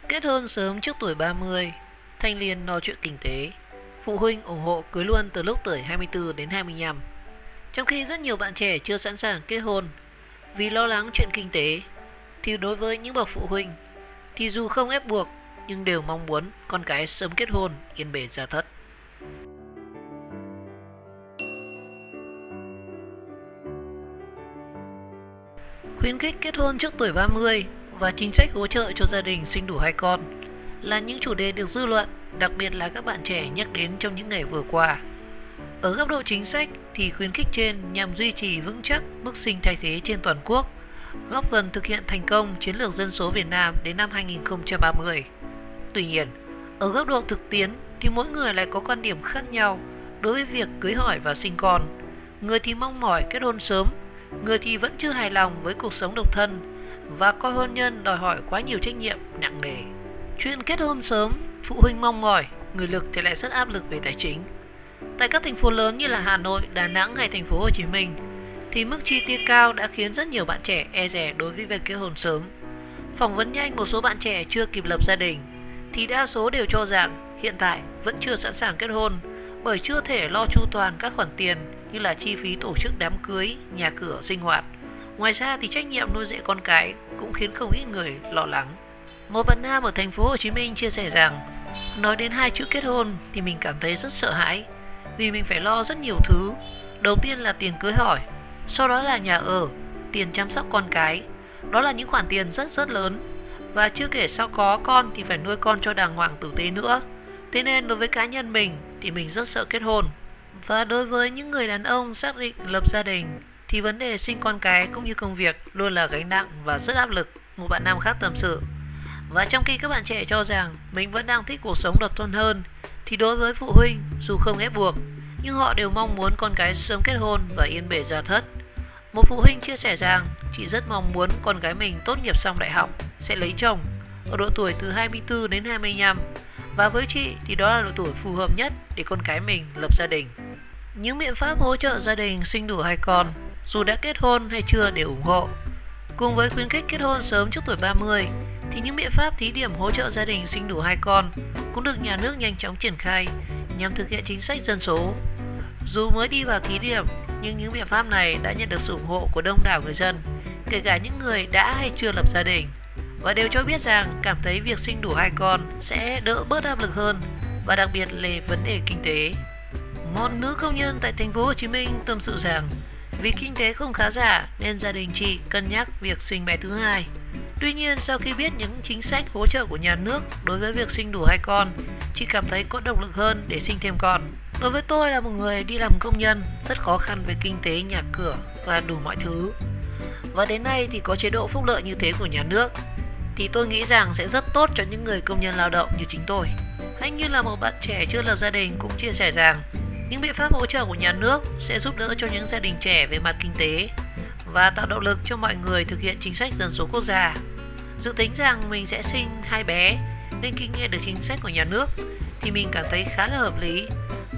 Kết hôn sớm trước tuổi 30, thanh niên lo chuyện kinh tế, phụ huynh ủng hộ cưới luôn từ lúc tuổi 24 đến 25. Trong khi rất nhiều bạn trẻ chưa sẵn sàng kết hôn vì lo lắng chuyện kinh tế, thì đối với những bậc phụ huynh thì dù không ép buộc nhưng đều mong muốn con cái sớm kết hôn, yên bề gia thất. Khuyến khích kết hôn trước tuổi 30 và chính sách hỗ trợ cho gia đình sinh đủ 2 con là những chủ đề được dư luận, đặc biệt là các bạn trẻ nhắc đến trong những ngày vừa qua. Ở góc độ chính sách thì khuyến khích trên nhằm duy trì vững chắc mức sinh thay thế trên toàn quốc, góp phần thực hiện thành công chiến lược dân số Việt Nam đến năm 2030. Tuy nhiên, ở góc độ thực tiễn thì mỗi người lại có quan điểm khác nhau đối với việc cưới hỏi và sinh con. Người thì mong mỏi kết hôn sớm, người thì vẫn chưa hài lòng với cuộc sống độc thân và coi hôn nhân đòi hỏi quá nhiều trách nhiệm nặng nề. Chuyện kết hôn sớm, phụ huynh mong mỏi, người lực thì lại rất áp lực về tài chính. Tại các thành phố lớn như là Hà Nội, Đà Nẵng hay thành phố Hồ Chí Minh thì mức chi tiêu cao đã khiến rất nhiều bạn trẻ e dè đối với việc kết hôn sớm. Phỏng vấn nhanh một số bạn trẻ chưa kịp lập gia đình thì đa số đều cho rằng hiện tại vẫn chưa sẵn sàng kết hôn bởi chưa thể lo chu toàn các khoản tiền như là chi phí tổ chức đám cưới, nhà cửa, sinh hoạt. Ngoài ra thì trách nhiệm nuôi dạy con cái cũng khiến không ít người lo lắng. Một bạn nam ở thành phố Hồ Chí Minh chia sẻ rằng nói đến 2 chữ kết hôn thì mình cảm thấy rất sợ hãi vì mình phải lo rất nhiều thứ. Đầu tiên là tiền cưới hỏi, sau đó là nhà ở, tiền chăm sóc con cái. Đó là những khoản tiền rất lớn. Và chưa kể sau có con thì phải nuôi con cho đàng hoàng tử tế nữa. Thế nên đối với cá nhân mình thì mình rất sợ kết hôn. Và đối với những người đàn ông xác định lập gia đình thì vấn đề sinh con cái cũng như công việc luôn là gánh nặng và rất áp lực, một bạn nam khác tâm sự. Và trong khi các bạn trẻ cho rằng mình vẫn đang thích cuộc sống độc thân hơn thì đối với phụ huynh dù không ép buộc nhưng họ đều mong muốn con cái sớm kết hôn và yên bề gia thất. Một phụ huynh chia sẻ rằng chị rất mong muốn con gái mình tốt nghiệp xong đại học sẽ lấy chồng ở độ tuổi từ 24 đến 25 và với chị thì đó là độ tuổi phù hợp nhất để con cái mình lập gia đình. Những biện pháp hỗ trợ gia đình sinh đủ 2 con dù đã kết hôn hay chưa đều ủng hộ. Cùng với khuyến khích kết hôn sớm trước tuổi 30 thì những biện pháp thí điểm hỗ trợ gia đình sinh đủ 2 con cũng được nhà nước nhanh chóng triển khai nhằm thực hiện chính sách dân số. Dù mới đi vào thí điểm nhưng những biện pháp này đã nhận được sự ủng hộ của đông đảo người dân, kể cả những người đã hay chưa lập gia đình, và đều cho biết rằng cảm thấy việc sinh đủ 2 con sẽ đỡ bớt áp lực hơn và đặc biệt là vấn đề kinh tế. Một nữ công nhân tại thành phố Hồ Chí Minh tâm sự rằng vì kinh tế không khá giả nên gia đình chị cân nhắc việc sinh bé thứ hai. Tuy nhiên sau khi biết những chính sách hỗ trợ của nhà nước đối với việc sinh đủ 2 con, chị cảm thấy có động lực hơn để sinh thêm con. Đối với tôi là một người đi làm công nhân, rất khó khăn về kinh tế, nhà cửa và đủ mọi thứ. Và đến nay thì có chế độ phúc lợi như thế của nhà nước thì tôi nghĩ rằng sẽ rất tốt cho những người công nhân lao động như chính tôi. Hay như là một bạn trẻ chưa lập gia đình cũng chia sẻ rằng những biện pháp hỗ trợ của nhà nước sẽ giúp đỡ cho những gia đình trẻ về mặt kinh tế và tạo động lực cho mọi người thực hiện chính sách dân số quốc gia. Dự tính rằng mình sẽ sinh 2 bé nên khi nghe được chính sách của nhà nước thì mình cảm thấy khá là hợp lý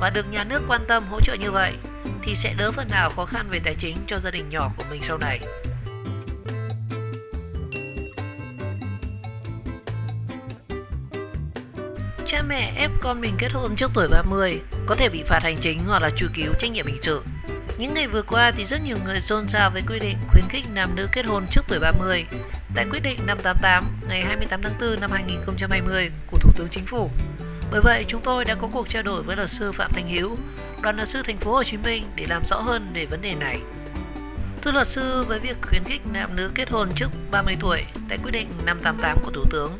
và được nhà nước quan tâm hỗ trợ như vậy thì sẽ đỡ phần nào khó khăn về tài chính cho gia đình nhỏ của mình sau này. Cha mẹ ép con mình kết hôn trước tuổi 30 có thể bị phạt hành chính hoặc là truy cứu trách nhiệm hình sự. Những ngày vừa qua thì rất nhiều người xôn xao với quy định khuyến khích nam nữ kết hôn trước tuổi 30 tại quyết định 588 ngày 28 tháng 4 năm 2020 của Thủ tướng Chính phủ. Bởi vậy, chúng tôi đã có cuộc trao đổi với luật sư Phạm Thanh Hiếu, đoàn luật sư thành phố Hồ Chí Minh để làm rõ hơn về vấn đề này. Thưa luật sư, với việc khuyến khích nam nữ kết hôn trước 30 tuổi tại quyết định 588 của Thủ tướng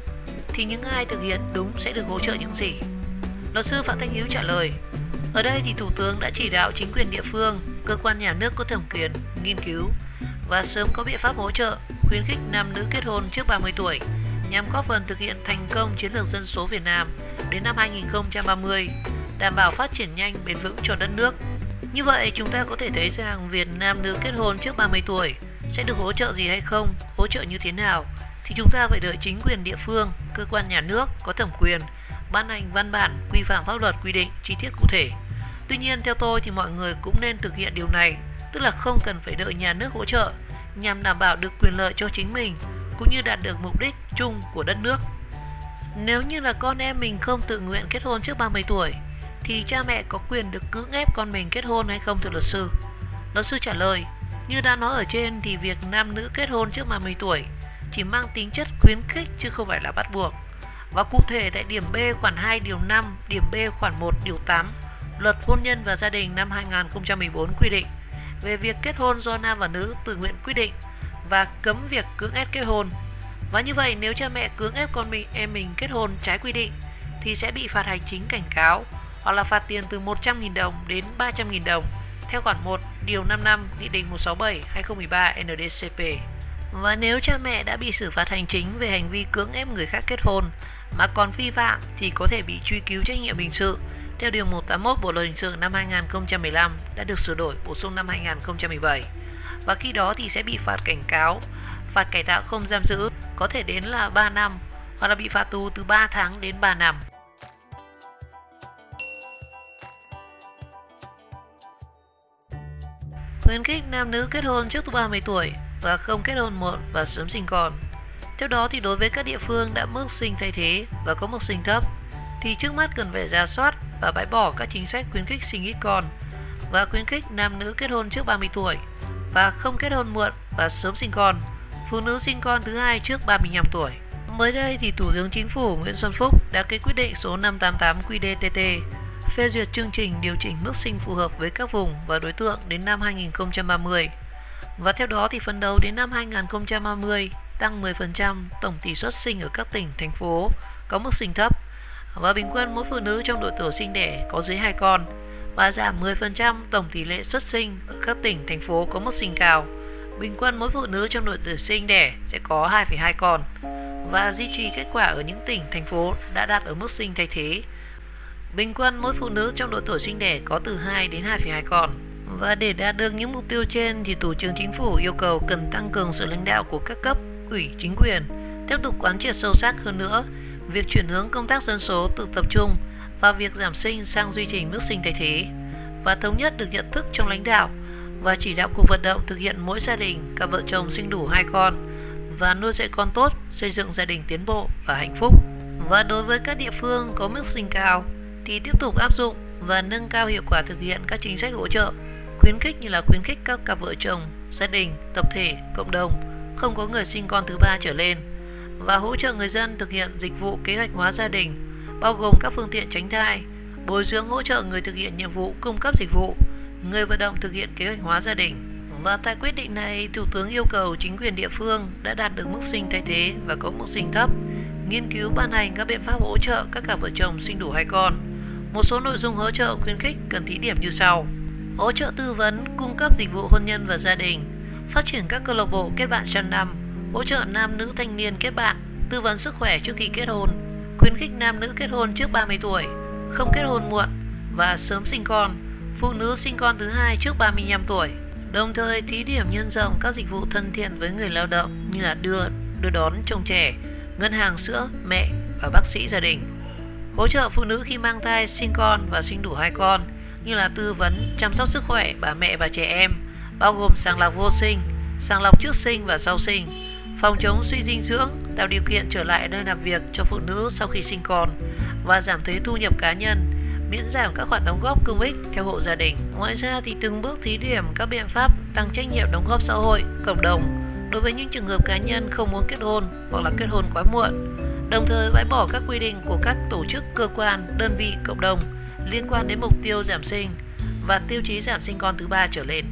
thì những ai thực hiện đúng sẽ được hỗ trợ những gì? Luật sư Phạm Thanh Hiếu trả lời, ở đây thì Thủ tướng đã chỉ đạo chính quyền địa phương, cơ quan nhà nước có thẩm quyền nghiên cứu và sớm có biện pháp hỗ trợ khuyến khích nam nữ kết hôn trước 30 tuổi nhằm góp phần thực hiện thành công chiến lược dân số Việt Nam đến năm 2030, đảm bảo phát triển nhanh bền vững cho đất nước. Như vậy, chúng ta có thể thấy rằng việc nam nữ kết hôn trước 30 tuổi sẽ được hỗ trợ gì hay không, hỗ trợ như thế nào thì chúng ta phải đợi chính quyền địa phương, cơ quan nhà nước có thẩm quyền ban hành văn bản quy phạm pháp luật quy định chi tiết cụ thể. Tuy nhiên, theo tôi thì mọi người cũng nên thực hiện điều này, tức là không cần phải đợi nhà nước hỗ trợ nhằm đảm bảo được quyền lợi cho chính mình cũng như đạt được mục đích chung của đất nước. Nếu như là con em mình không tự nguyện kết hôn trước 30 tuổi thì cha mẹ có quyền được cưỡng ép con mình kết hôn hay không thưa luật sư? Luật sư trả lời, như đã nói ở trên thì việc nam nữ kết hôn trước 30 tuổi chỉ mang tính chất khuyến khích chứ không phải là bắt buộc. Và cụ thể tại điểm B khoản 2 điều 5, điểm B khoản 1 điều 8 Luật Hôn nhân và Gia đình năm 2014 quy định về việc kết hôn do nam và nữ tự nguyện quyết định và cấm việc cưỡng ép kết hôn. Và như vậy nếu cha mẹ cưỡng ép con em mình kết hôn trái quy định thì sẽ bị phạt hành chính cảnh cáo hoặc là phạt tiền từ 100.000 đồng đến 300.000 đồng theo khoản 1 điều 55 Nghị định 167/2013 NDCP. Và nếu cha mẹ đã bị xử phạt hành chính về hành vi cưỡng ép người khác kết hôn mà còn vi phạm thì có thể bị truy cứu trách nhiệm hình sự theo điều 181 Bộ luật hình sự năm 2015 đã được sửa đổi bổ sung năm 2017. Và khi đó thì sẽ bị phạt cảnh cáo, phạt cải tạo không giam giữ có thể đến là 3 năm hoặc là bị phạt tù từ 3 tháng đến 3 năm. Khuyến khích nam nữ kết hôn trước 30 tuổi và không kết hôn muộn và sớm sinh con. Theo đó thì đối với các địa phương đã mức sinh thay thế và có mức sinh thấp thì trước mắt cần phải rà soát và bãi bỏ các chính sách khuyến khích sinh ít con và khuyến khích nam nữ kết hôn trước 30 tuổi và không kết hôn muộn và sớm sinh con, phụ nữ sinh con thứ hai trước 35 tuổi. Mới đây thì Thủ tướng Chính phủ Nguyễn Xuân Phúc đã ký quyết định số 588 QĐ-TT phê duyệt chương trình điều chỉnh mức sinh phù hợp với các vùng và đối tượng đến năm 2030. Và theo đó thì phấn đấu đến năm 2030 tăng 10% tổng tỷ suất sinh ở các tỉnh, thành phố có mức sinh thấp và bình quân mỗi phụ nữ trong độ tuổi sinh đẻ có dưới 2 con và giảm 10% tổng tỷ lệ xuất sinh ở các tỉnh, thành phố có mức sinh cao. Bình quân mỗi phụ nữ trong độ tuổi sinh đẻ sẽ có 2,2 con và duy trì kết quả ở những tỉnh, thành phố đã đạt ở mức sinh thay thế. Bình quân mỗi phụ nữ trong độ tuổi sinh đẻ có từ 2 đến 2,2 con. Và để đạt được những mục tiêu trên thì Thủ tướng Chính phủ yêu cầu cần tăng cường sự lãnh đạo của các cấp, ủy, chính quyền, tiếp tục quán triệt sâu sắc hơn nữa việc chuyển hướng công tác dân số tự tập trung vào việc giảm sinh sang duy trì mức sinh thay thế và thống nhất được nhận thức trong lãnh đạo và chỉ đạo cuộc vận động thực hiện mỗi gia đình cặp vợ chồng sinh đủ 2 con và nuôi dạy con tốt, xây dựng gia đình tiến bộ và hạnh phúc. Và đối với các địa phương có mức sinh cao thì tiếp tục áp dụng và nâng cao hiệu quả thực hiện các chính sách hỗ trợ, khuyến khích như là khuyến khích các cặp vợ chồng, gia đình, tập thể, cộng đồng không có người sinh con thứ 3 trở lên và hỗ trợ người dân thực hiện dịch vụ kế hoạch hóa gia đình bao gồm các phương tiện tránh thai, bồi dưỡng hỗ trợ người thực hiện nhiệm vụ cung cấp dịch vụ, người vận động thực hiện kế hoạch hóa gia đình. Và tại quyết định này, Thủ tướng yêu cầu chính quyền địa phương đã đạt được mức sinh thay thế và có mức sinh thấp nghiên cứu ban hành các biện pháp hỗ trợ các cặp vợ chồng sinh đủ 2 con. Một số nội dung hỗ trợ khuyến khích cần thí điểm như sau: hỗ trợ tư vấn, cung cấp dịch vụ hôn nhân và gia đình, phát triển các câu lạc bộ kết bạn trăm năm, hỗ trợ nam nữ thanh niên kết bạn, tư vấn sức khỏe trước khi kết hôn, khuyến khích nam nữ kết hôn trước 30 tuổi, không kết hôn muộn và sớm sinh con, phụ nữ sinh con thứ hai trước 35 tuổi. Đồng thời thí điểm nhân rộng các dịch vụ thân thiện với người lao động như là đưa đón trông trẻ, ngân hàng sữa, mẹ và bác sĩ gia đình. Hỗ trợ phụ nữ khi mang thai, sinh con và sinh đủ 2 con như là tư vấn, chăm sóc sức khỏe bà mẹ và trẻ em, bao gồm sàng lọc vô sinh, sàng lọc trước sinh và sau sinh, phòng chống suy dinh dưỡng, tạo điều kiện trở lại nơi làm việc cho phụ nữ sau khi sinh con và giảm thuế thu nhập cá nhân, miễn giảm các khoản đóng góp công ích theo hộ gia đình. Ngoài ra thì từng bước thí điểm các biện pháp tăng trách nhiệm đóng góp xã hội, cộng đồng đối với những trường hợp cá nhân không muốn kết hôn hoặc là kết hôn quá muộn, đồng thời bãi bỏ các quy định của các tổ chức, cơ quan, đơn vị, cộng đồng liên quan đến mục tiêu giảm sinh và tiêu chí giảm sinh con thứ 3 trở lên.